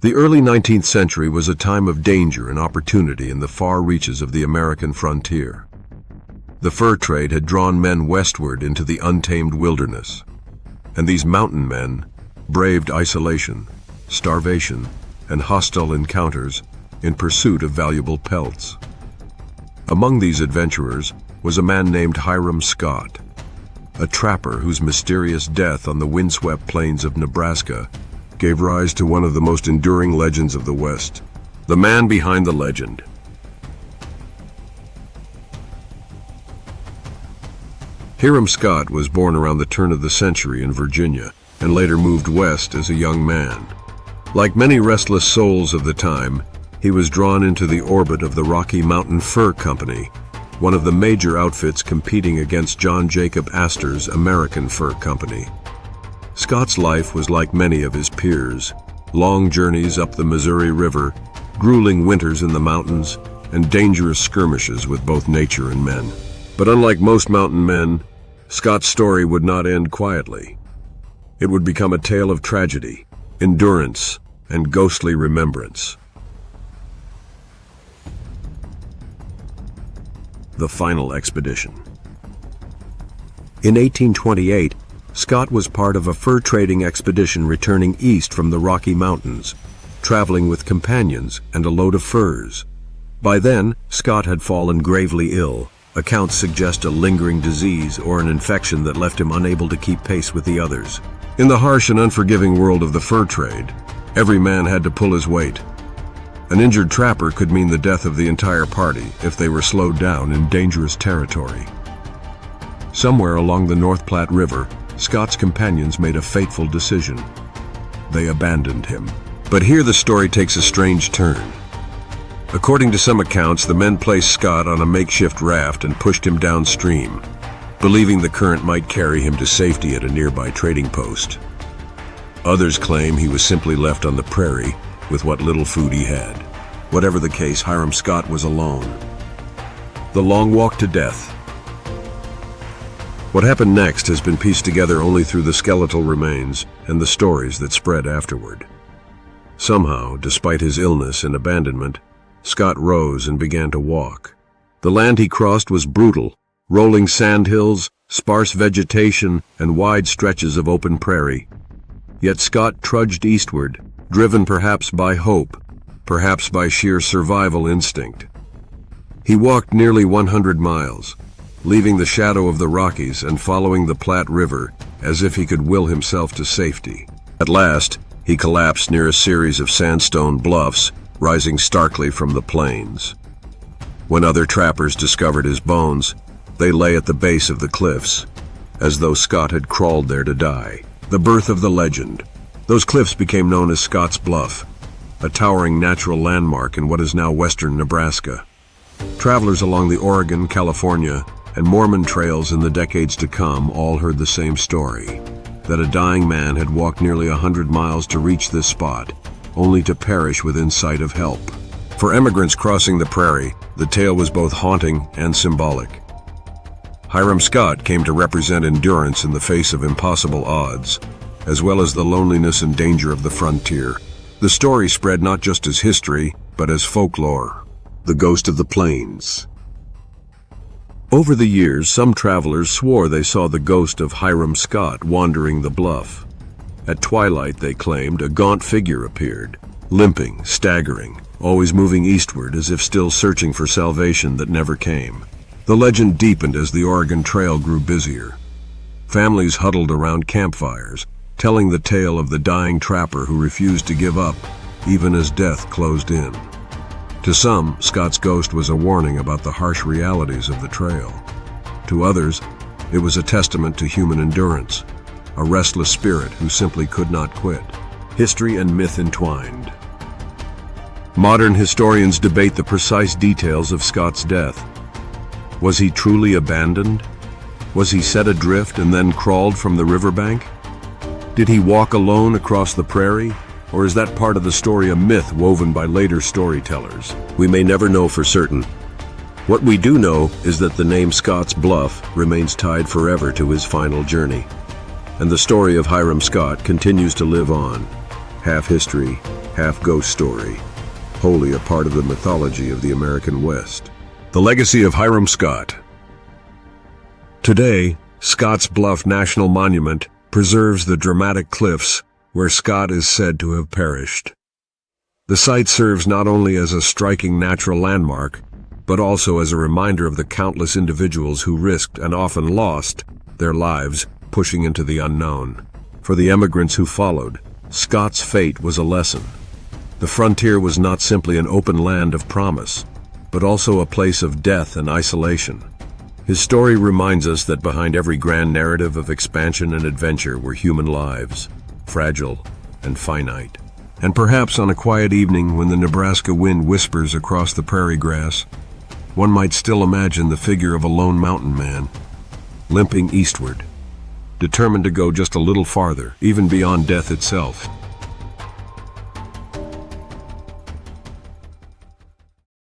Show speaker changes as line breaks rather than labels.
The early 19th century was a time of danger and opportunity in the far reaches of the American frontier. The fur trade had drawn men westward into the untamed wilderness, and these mountain men braved isolation, starvation, and hostile encounters in pursuit of valuable pelts. Among these adventurers was a man named Hiram Scott, a trapper whose mysterious death on the windswept plains of Nebraska gave rise to one of the most enduring legends of the West. The man behind the legend. Hiram Scott was born around the turn of the century in Virginia and later moved west as a young man. Like many restless souls of the time, he was drawn into the orbit of the Rocky Mountain Fur Company, one of the major outfits competing against John Jacob Astor's American Fur Company. Scott's life was like many of his peers: long journeys up the Missouri River, grueling winters in the mountains, and dangerous skirmishes with both nature and men. But unlike most mountain men, Scott's story would not end quietly. It would become a tale of tragedy, endurance, and ghostly remembrance. The final expedition. In 1828, Scott was part of a fur trading expedition returning east from the Rocky Mountains, traveling with companions and a load of furs. By then, Scott had fallen gravely ill. Accounts suggest a lingering disease or an infection that left him unable to keep pace with the others. In the harsh and unforgiving world of the fur trade, every man had to pull his weight. An injured trapper could mean the death of the entire party if they were slowed down in dangerous territory. Somewhere along the North Platte River, Scott's companions made a fateful decision. They abandoned him. But here the story takes a strange turn. According to some accounts, the men placed Scott on a makeshift raft and pushed him downstream, believing the current might carry him to safety at a nearby trading post. Others claim he was simply left on the prairie with what little food he had. Whatever the case, Hiram Scott was alone. The long walk to death. What happened next has been pieced together only through the skeletal remains and the stories that spread afterward. Somehow, despite his illness and abandonment, Scott rose and began to walk. The land he crossed was brutal: rolling sandhills, sparse vegetation, and wide stretches of open prairie. Yet Scott trudged eastward, driven perhaps by hope, perhaps by sheer survival instinct. He walked nearly 100 miles, leaving the shadow of the Rockies and following the Platte River as if he could will himself to safety. At last, he collapsed near a series of sandstone bluffs rising starkly from the plains. When other trappers discovered his bones, they lay at the base of the cliffs, as though Scott had crawled there to die. The birth of the legend. Those cliffs became known as Scotts Bluff, a towering natural landmark in what is now western Nebraska. Travelers along the Oregon, California, and Mormon trails in the decades to come all heard the same story, that a dying man had walked nearly 100 miles to reach this spot, only to perish within sight of help. For immigrants crossing the prairie, the tale was both haunting and symbolic. Hiram Scott came to represent endurance in the face of impossible odds, as well as the loneliness and danger of the frontier. The story spread not just as history, but as folklore. The ghost of the plains. Over the years, some travelers swore they saw the ghost of Hiram Scott wandering the bluff. At twilight, they claimed, a gaunt figure appeared, limping, staggering, always moving eastward as if still searching for salvation that never came. The legend deepened as the Oregon Trail grew busier. Families huddled around campfires, telling the tale of the dying trapper who refused to give up, even as death closed in. To some, Scott's ghost was a warning about the harsh realities of the trail. To others, it was a testament to human endurance, a restless spirit who simply could not quit. History and myth entwined. Modern historians debate the precise details of Scott's death. Was he truly abandoned? Was he set adrift and then crawled from the riverbank? Did he walk alone across the prairie? Or is that part of the story a myth woven by later storytellers? We may never know for certain. What we do know is that the name Scotts Bluff remains tied forever to his final journey. And the story of Hiram Scott continues to live on, half history, half-ghost story, wholly a part of the mythology of the American West. The legacy of Hiram Scott. Today, Scotts Bluff National Monument preserves the dramatic cliffs where Scott is said to have perished. The site serves not only as a striking natural landmark, but also as a reminder of the countless individuals who risked and often lost their lives pushing into the unknown. For the emigrants who followed, Scott's fate was a lesson. The frontier was not simply an open land of promise, but also a place of death and isolation. His story reminds us that behind every grand narrative of expansion and adventure were human lives, fragile and finite. And perhaps on a quiet evening when the Nebraska wind whispers across the prairie grass, one might still imagine the figure of a lone mountain man, limping eastward, determined to go just a little farther, even beyond death itself.